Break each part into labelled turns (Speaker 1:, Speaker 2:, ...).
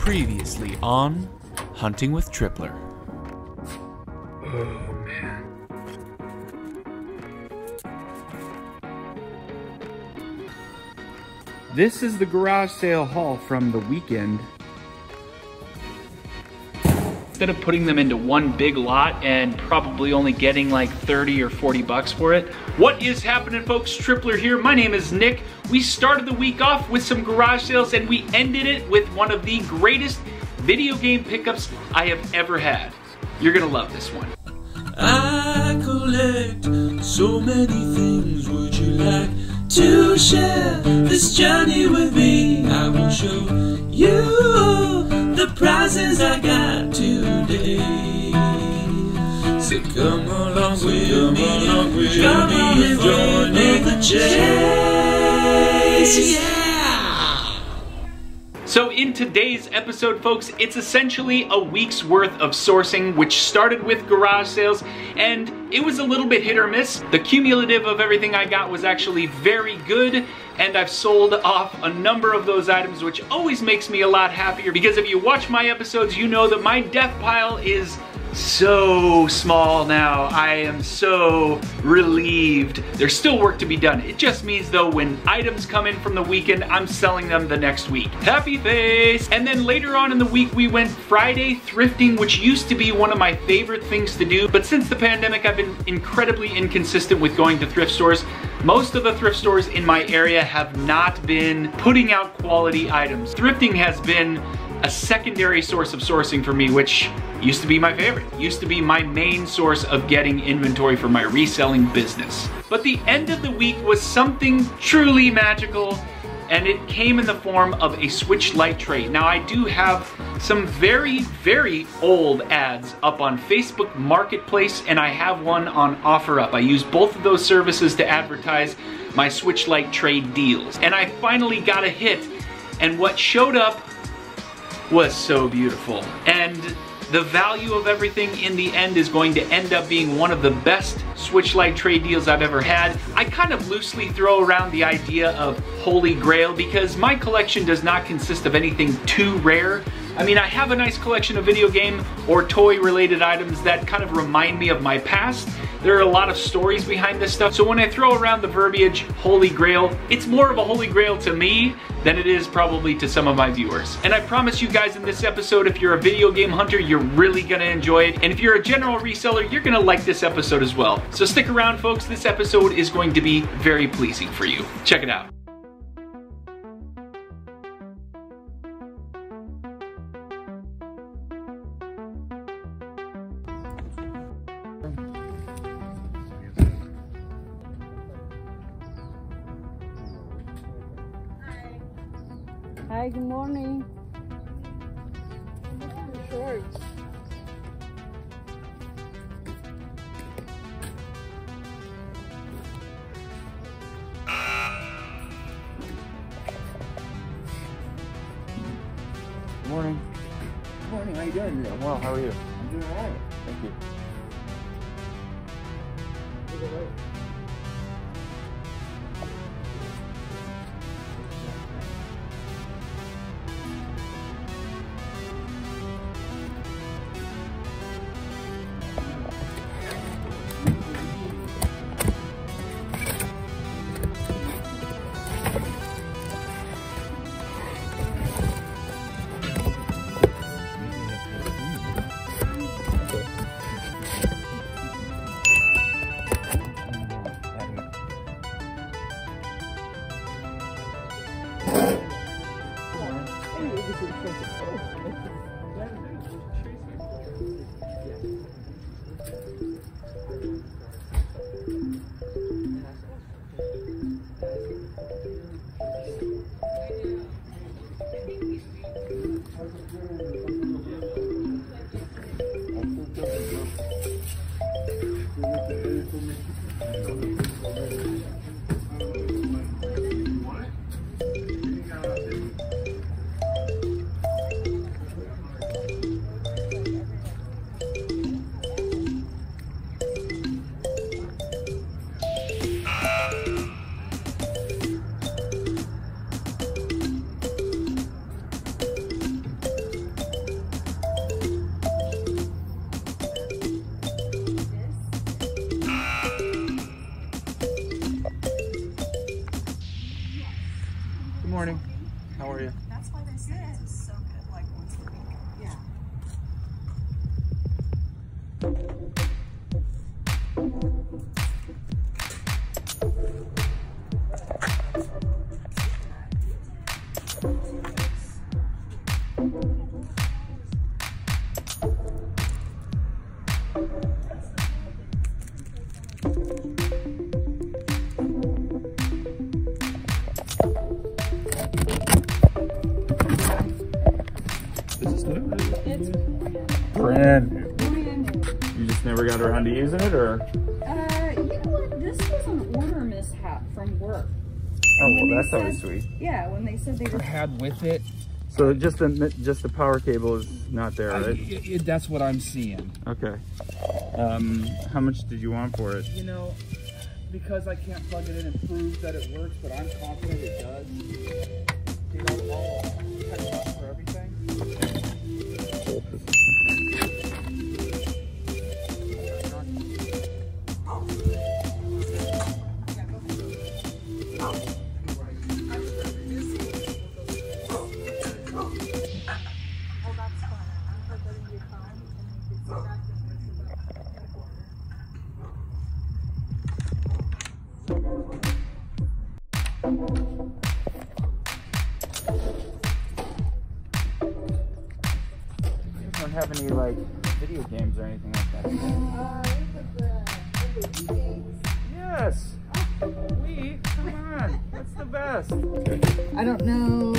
Speaker 1: Previously on Hunting with Tripler.
Speaker 2: Oh man. This is the garage sale haul from the weekend.
Speaker 3: Instead of putting them into one big lot and probably only getting like 30 or 40 bucks for it. What is happening, folks? Tripler here. My name is Nick. We started the week off with some garage sales and we ended it with one of the greatest video game pickups I have ever had. You're gonna love this one.
Speaker 4: I collect so many things. Would you like to share this journey with me? I will show you the prizes I got today. So come along with me, come on and join the chase. Yeah.
Speaker 3: So in today's episode, folks, it's essentially a week's worth of sourcing, which started with garage sales, and it was a little bit hit or miss. The cumulative of everything I got was actually very good, and I've sold off a number of those items, which always makes me a lot happier, because if you watch my episodes, you know that my death pile is so small now. I am so relieved. There's still work to be done. It just means though, when items come in from the weekend, I'm selling them the next week. Happy face! And then later on in the week, we went Friday thrifting, which used to be one of my favorite things to do. But since the pandemic, I've been incredibly inconsistent with going to thrift stores. Most of the thrift stores in my area have not been putting out quality items. Thrifting has been a secondary source of sourcing for me, which used to be my favorite. Used to be my main source of getting inventory for my reselling business. But the end of the week was something truly magical, and it came in the form of a Switch Lite tray. Now I do have some very, very old ads up on Facebook Marketplace, and I have one on OfferUp. I use both of those services to advertise my Switch Lite tray deals. And I finally got a hit, and what showed up was so beautiful. And the value of everything in the end is going to end up being one of the best Switch Lite trade deals I've ever had. I kind of loosely throw around the idea of Holy Grail because my collection does not consist of anything too rare. I mean, I have a nice collection of video game or toy related items that kind of remind me of my past. There are a lot of stories behind this stuff. So when I throw around the verbiage Holy Grail, it's more of a Holy Grail to me than it is probably to some of my viewers. And I promise you guys in this episode, if you're a video game hunter, you're really gonna enjoy it. And if you're a general reseller, you're gonna like this episode as well. So stick around, folks. This episode is going to be very pleasing for you. Check it out.
Speaker 5: Hi, good morning. Shorts.
Speaker 2: Good morning.
Speaker 6: Good morning, how you doing today?
Speaker 2: I'm well, how are you?
Speaker 6: I'm doing alright.
Speaker 2: Thank you. Brand. You just never got around to using it, or?
Speaker 5: You know what? This was an order mishap from work.
Speaker 2: Oh, well, that's always sweet.
Speaker 5: Yeah, when they said they were
Speaker 6: Had with it.
Speaker 2: So just the power cable is not there, right?
Speaker 6: That's what I'm seeing.
Speaker 2: Okay. How much did you want for it?
Speaker 6: You know, because I can't plug it in and prove that it works, but I'm confident it does. You know, I'll check it out for everything.
Speaker 2: Don't have any like video games or anything like that. Yes. Wii, come on. That's the best.
Speaker 5: I don't know.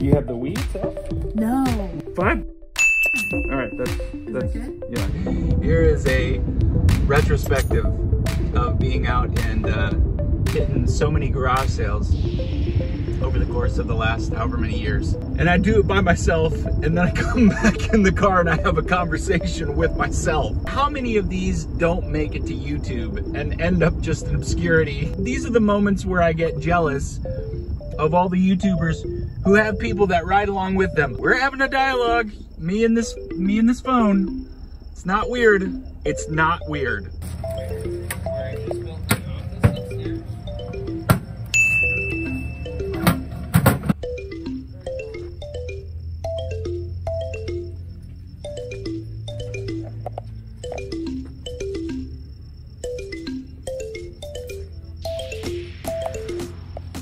Speaker 2: You have the Wii itself?
Speaker 5: No.
Speaker 2: 5. All right, that's yeah.
Speaker 3: Here is a retrospective of being out and hitting so many garage sales over the course of the last however many years. And I do it by myself, and then I come back in the car and I have a conversation with myself. How many of these don't make it to YouTube and end up just in obscurity? These are the moments where I get jealous of all the YouTubers who have people that ride along with them. We're having a dialogue, me and this phone. It's not weird. It's not weird.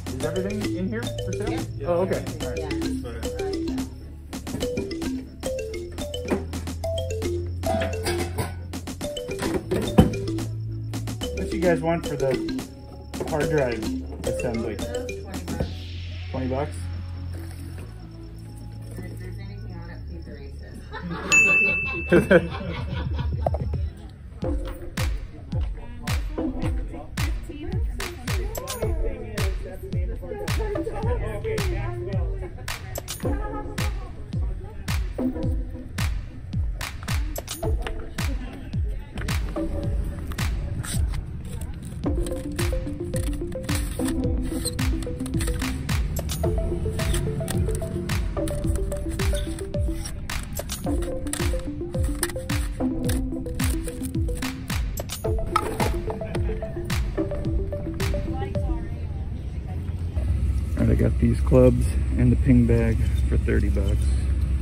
Speaker 2: Is everything in here for sale? Yeah. Oh, okay. All right. What you guys want for the hard drive assembly? 20 bucks.
Speaker 5: If there's anything on it, please erase it.
Speaker 2: I got these clubs and the ping bag for 30 bucks.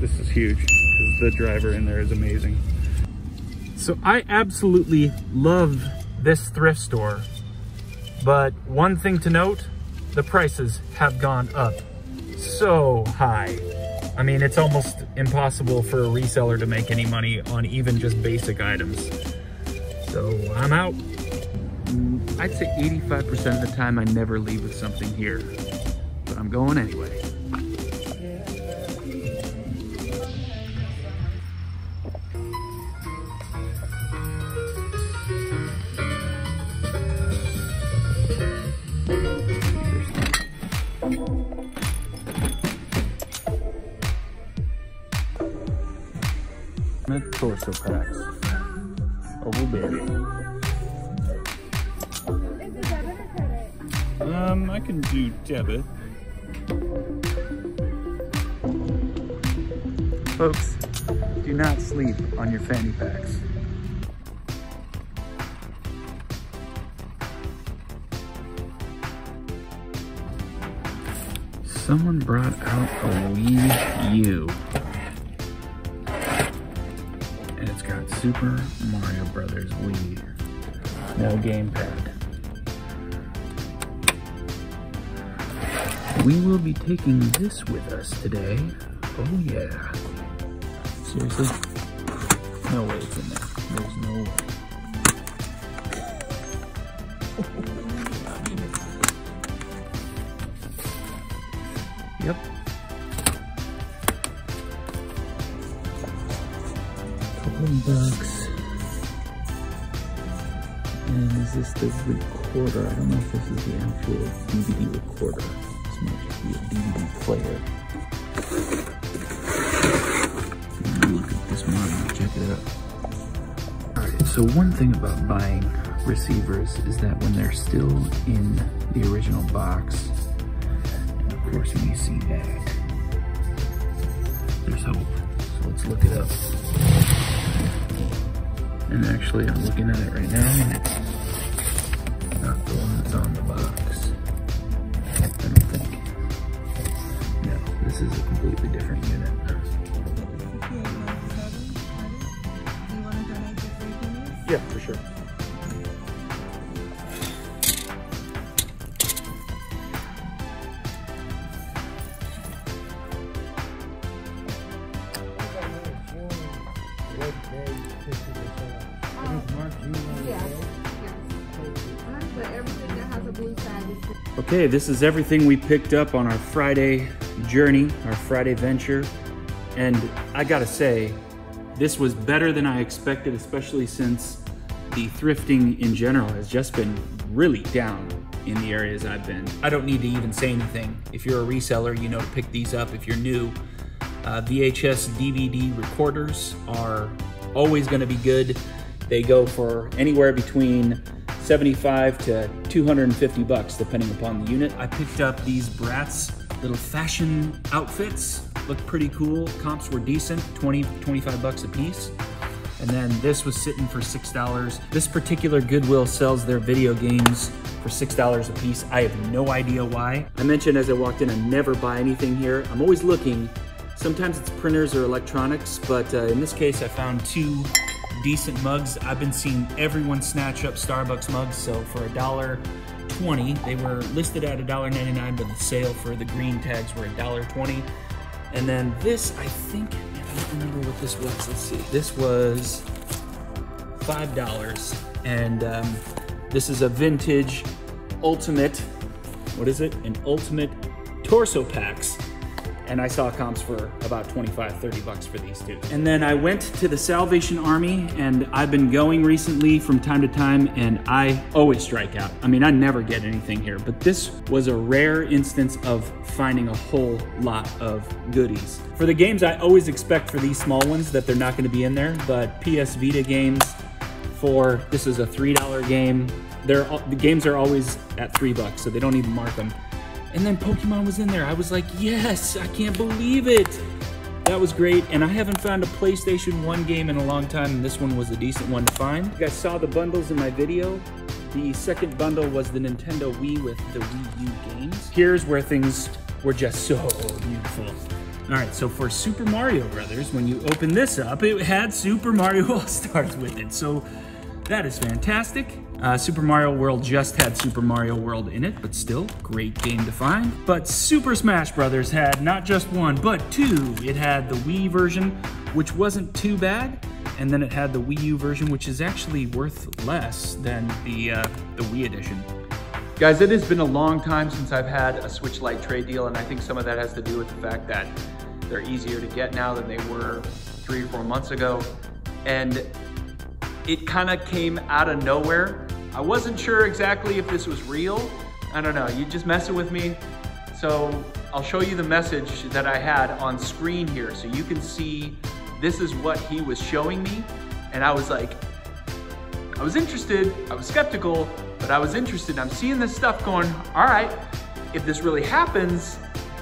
Speaker 2: This is huge because the driver in there is amazing. So I absolutely love this thrift store, but one thing to note, the prices have gone up so high. I mean, it's almost impossible for a reseller to make any money on even just basic items. So I'm out. I'd say 85% of the time I never leave with something here. But I'm going anyway. Torso packs. Oh, baby. I can do debit. Folks, do not sleep on your fanny packs. Someone brought out a Wii U. And it's got Super Mario Brothers Wii. No gamepad. We will be taking this with us today. Oh yeah. Seriously? No way it's in there. There's no way. Yep. Couple of bucks. And is this the recorder? I don't know if this is the actual DVD recorder. This might just be a DVD player. Look at this model, check it out. Alright, so one thing about buying receivers is that when they're still in the original box, and of course when you see that, there's hope. So let's look it up. And actually I'm looking at it right now, and it's not the one that's on the box. I don't think. No, this is a completely different unit. Yeah, for sure. Okay, this is everything we picked up on our Friday journey, our Friday venture. And I gotta say, this was better than I expected, especially since the thrifting in general has just been really down in the areas I've been. I don't need to even say anything. If you're a reseller, you know to pick these up. If you're new, VHS DVD recorders are always gonna be good. They go for anywhere between 75 to 250 bucks, depending upon the unit. I picked up these Bratz little fashion outfits. Looked pretty cool. Comps were decent, 20, 25 bucks a piece. And then this was sitting for $6. This particular Goodwill sells their video games for $6 a piece. I have no idea why. I mentioned as I walked in, I never buy anything here. I'm always looking. Sometimes it's printers or electronics, but in this case, I found two decent mugs. I've been seeing everyone snatch up Starbucks mugs, so for $1.20, they were listed at $1.99, but the sale for the green tags were $1.20. And then this, I think, I don't remember what this was. Let's see. This was $5, and this is a vintage ultimate. What is it? An ultimate torso packs. And I saw comps for about 25, 30 bucks for these two. And then I went to the Salvation Army, and I've been going recently from time to time, and I always strike out. I mean, I never get anything here, but this was a rare instance of finding a whole lot of goodies. For the games, I always expect for these small ones that they're not gonna be in there, but PS Vita games, this is a $3 game. The games are always at $3, so they don't even mark them. And then Pokemon was in there. I was like, yes, I can't believe it. That was great. And I haven't found a PlayStation 1 game in a long time, and this one was a decent one to find. You guys saw the bundles in my video. The second bundle was the Nintendo Wii with the Wii U games. Here's where things were just so beautiful. All right, so for Super Mario Brothers, when you open this up, it had Super Mario All-Stars with it. So that is fantastic. Super Mario World just had Super Mario World in it, but still, great game to find. But Super Smash Brothers had not just one, but two. It had the Wii version, which wasn't too bad, and then it had the Wii U version, which is actually worth less than the Wii edition. Guys, it has been a long time since I've had a Switch Lite trade deal, and I think some of that has to do with the fact that they're easier to get now than they were 3 or 4 months ago. And it kind of came out of nowhere. I wasn't sure exactly if this was real. I don't know, you just messing with me. So I'll show you the message that I had on screen here so you can see this is what he was showing me. And I was like, I was interested, I was skeptical, but I was interested. I'm seeing this stuff going, all right, if this really happens,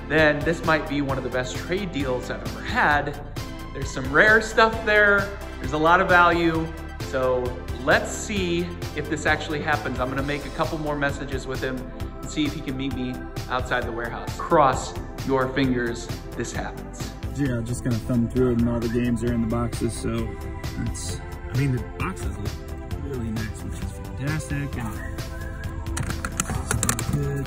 Speaker 2: then this might be one of the best trade deals I've ever had.
Speaker 3: There's some rare stuff there. There's a lot of value. So let's see if this actually happens. I'm gonna make a couple more messages with him and see if he can meet me outside the warehouse. Cross your fingers this happens.
Speaker 2: Yeah, just gonna thumb through it, and all the games are in the boxes, so it's, I mean, the boxes look really nice, which is fantastic, and good,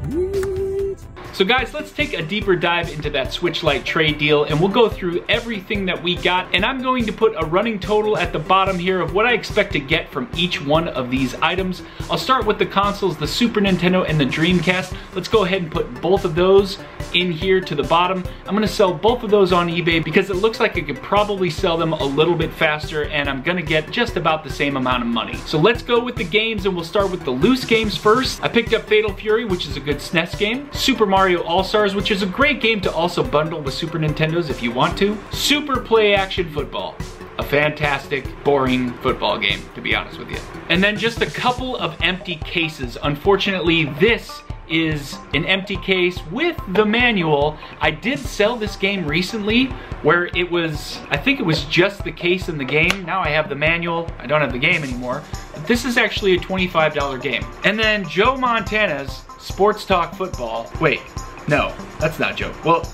Speaker 2: sweet.
Speaker 3: So guys, let's take a deeper dive into that Switch Lite trade deal, and we'll go through everything that we got, and I'm going to put a running total at the bottom here of what I expect to get from each one of these items. I'll start with the consoles, the Super Nintendo and the Dreamcast. Let's go ahead and put both of those in here to the bottom. I'm gonna sell both of those on eBay because it looks like I could probably sell them a little bit faster, and I'm gonna get just about the same amount of money. So let's go with the games, and we'll start with the loose games first. I picked up Fatal Fury, which is a good SNES game. Super Mario All-Stars, which is a great game to also bundle with Super Nintendos if you want to. Super Play Action Football. A fantastic, boring football game, to be honest with you. And then just a couple of empty cases. Unfortunately, this is an empty case with the manual. I did sell this game recently where it was, I think it was just the case in the game. Now I have the manual, I don't have the game anymore. But this is actually a $25 game. And then Joe Montana's Sports Talk Football. Wait, no, that's not Joe. Well,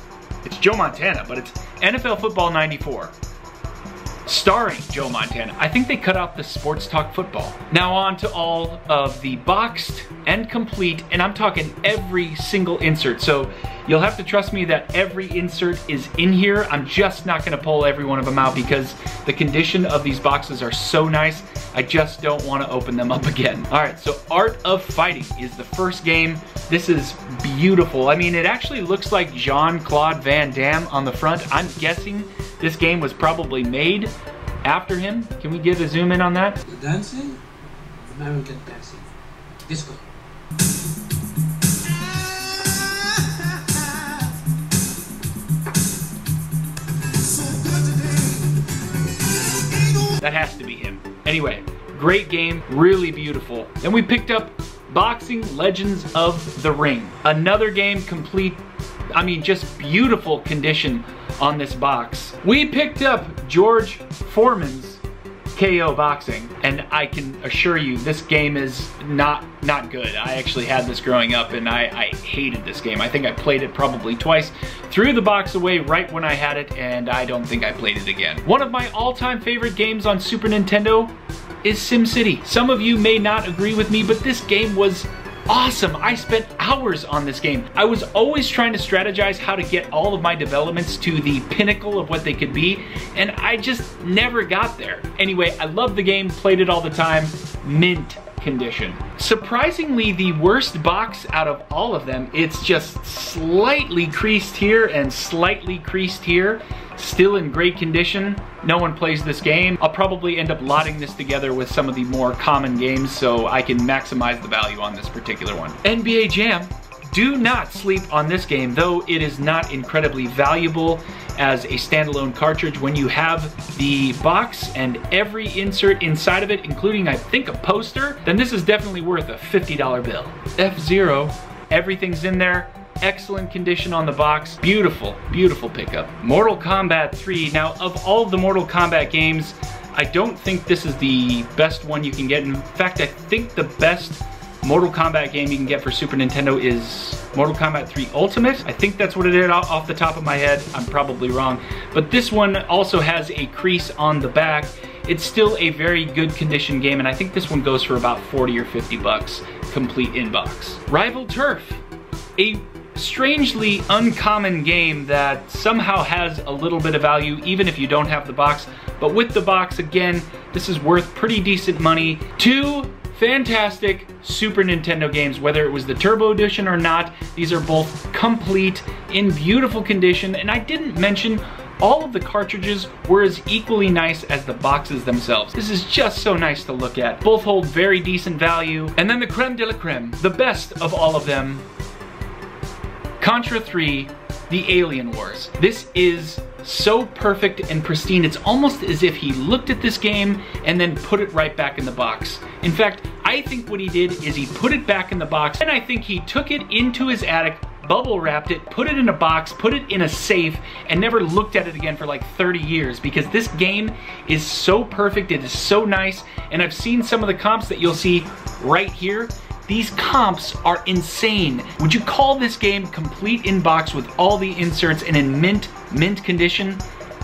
Speaker 3: it's Joe Montana, but it's NFL Football 94. Starring Joe Montana. I think they cut out the Sports Talk Football. Now on to all of the boxed and complete, and I'm talking every single insert. So you'll have to trust me that every insert is in here. I'm just not gonna pull every one of them out because the condition of these boxes are so nice, I just don't wanna open them up again. All right, so Art of Fighting is the first game. This is beautiful. I mean, it actually looks like Jean-Claude Van Damme on the front. I'm guessing this game was probably made after him. Can we get a zoom in on that?
Speaker 4: The dancing? American dancing. Disco.
Speaker 3: That has to be him. Anyway, great game, really beautiful. Then we picked up Boxing Legends of the Ring. Another game complete, I mean, just beautiful condition on this box. We picked up George Foreman's KO Boxing, and I can assure you this game is not good. I actually had this growing up and I hated this game. I think I played it probably twice, threw the box away right when I had it, and I don't think I played it again. One of my all-time favorite games on Super Nintendo is SimCity. Some of you may not agree with me, but this game was awesome. I spent hours on this game. I was always trying to strategize how to get all of my developments to the pinnacle of what they could be, and I just never got there. Anyway, I love the game, played it all the time, mint condition. Surprisingly, the worst box out of all of them, it's just slightly creased here and slightly creased here. Still in great condition. No one plays this game. I'll probably end up lotting this together with some of the more common games so I can maximize the value on this particular one. NBA Jam. Do not sleep on this game, though it is not incredibly valuable as a standalone cartridge. When you have the box and every insert inside of it, including I think a poster, then this is definitely worth a $50 bill. F-Zero, everything's in there. Excellent condition on the box. Beautiful, beautiful pickup. Mortal Kombat 3. Now, of all of the Mortal Kombat games, I don't think this is the best one you can get. In fact, I think the best Mortal Kombat game you can get for Super Nintendo is Mortal Kombat 3 Ultimate. I think that's what it is off the top of my head. I'm probably wrong. But this one also has a crease on the back. It's still a very good condition game, and I think this one goes for about 40 or 50 bucks, complete in box. Rival Turf. A strangely uncommon game that somehow has a little bit of value even if you don't have the box, but with the box, again, this is worth pretty decent money. Two fantastic Super Nintendo games, whether it was the Turbo Edition or not. These are both complete, in beautiful condition, and I didn't mention all of the cartridges were as equally nice as the boxes themselves. This is just so nice to look at. Both hold very decent value. And then the creme de la creme, the best of all of them, Contra 3, The Alien Wars. This is so perfect and pristine. It's almost as if he looked at this game and then put it right back in the box. In fact, I think what he did is he put it back in the box, and I think he took it into his attic, bubble wrapped it, put it in a box, put it in a safe, and never looked at it again for like 30 years because this game is so perfect, it is so nice, and I've seen some of the comps that you'll see right here. These comps are insane. Would you call this game complete in box with all the inserts and in mint condition?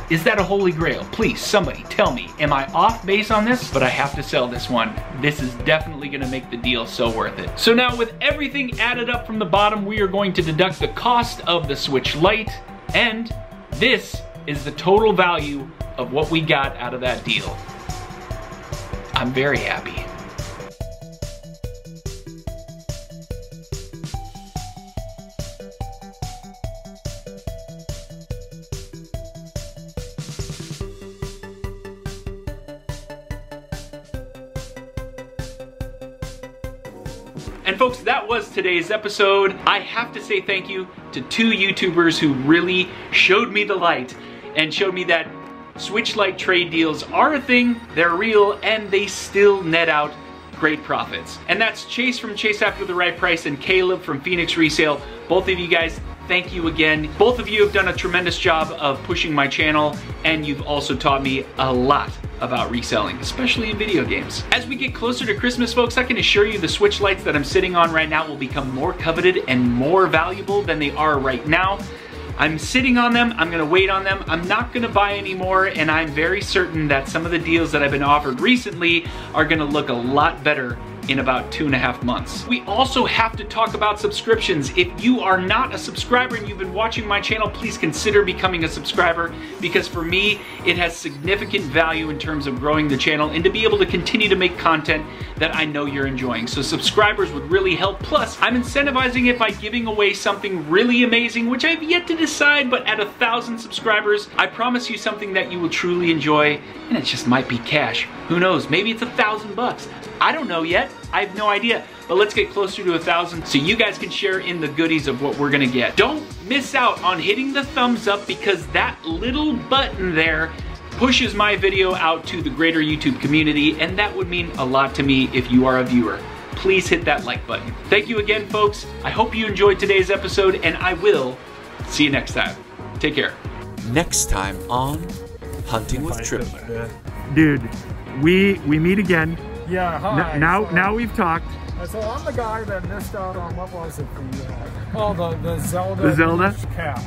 Speaker 3: Is that a holy grail? Please, somebody tell me. Am I off base on this? But I have to sell this one. This is definitely gonna make the deal so worth it. So now with everything added up from the bottom, we are going to deduct the cost of the Switch Lite, and this is the total value of what we got out of that deal. I'm very happy. And folks, that was today's episode. I have to say thank you to 2 YouTubers who really showed me the light and showed me that Switch Lite trade deals are a thing, they're real, and they still net out great profits. And that's Chase from Chase After the Right Price and Caleb from Phoenix Resale. Both of you guys, thank you again. Both of you have done a tremendous job of pushing my channel, and you've also taught me a lot about reselling, especially in video games. As we get closer to Christmas, folks, I can assure you the Switch Lites that I'm sitting on right now will become more coveted and more valuable than they are right now. I'm sitting on them, I'm gonna wait on them, I'm not gonna buy any more, and I'm very certain that some of the deals that I've been offered recently are gonna look a lot better in about 2.5 months. We also have to talk about subscriptions. If you are not a subscriber and you've been watching my channel, please consider becoming a subscriber, because for me, it has significant value in terms of growing the channel and to be able to continue to make content that I know you're enjoying. So subscribers would really help. Plus, I'm incentivizing it by giving away something really amazing, which I've yet to decide, but at 1,000 subscribers, I promise you something that you will truly enjoy, and it just might be cash. Who knows, maybe it's $1,000. I don't know yet, I have no idea, but let's get closer to 1,000 so you guys can share in the goodies of what we're gonna get. Don't miss out on hitting the thumbs up, because that little button there pushes my video out to the greater YouTube community, and that would mean a lot to me if you are a viewer. Please hit that like button. Thank you again, folks. I hope you enjoyed today's episode, and I will see you next time. Take care.
Speaker 1: Next time on Hunting with Tripler.
Speaker 2: Dude, we meet again.
Speaker 6: Yeah, hi.
Speaker 2: Now we've talked.
Speaker 6: So I'm the guy that missed out on, what was it? The Zelda.
Speaker 2: The Zelda?
Speaker 6: Cap.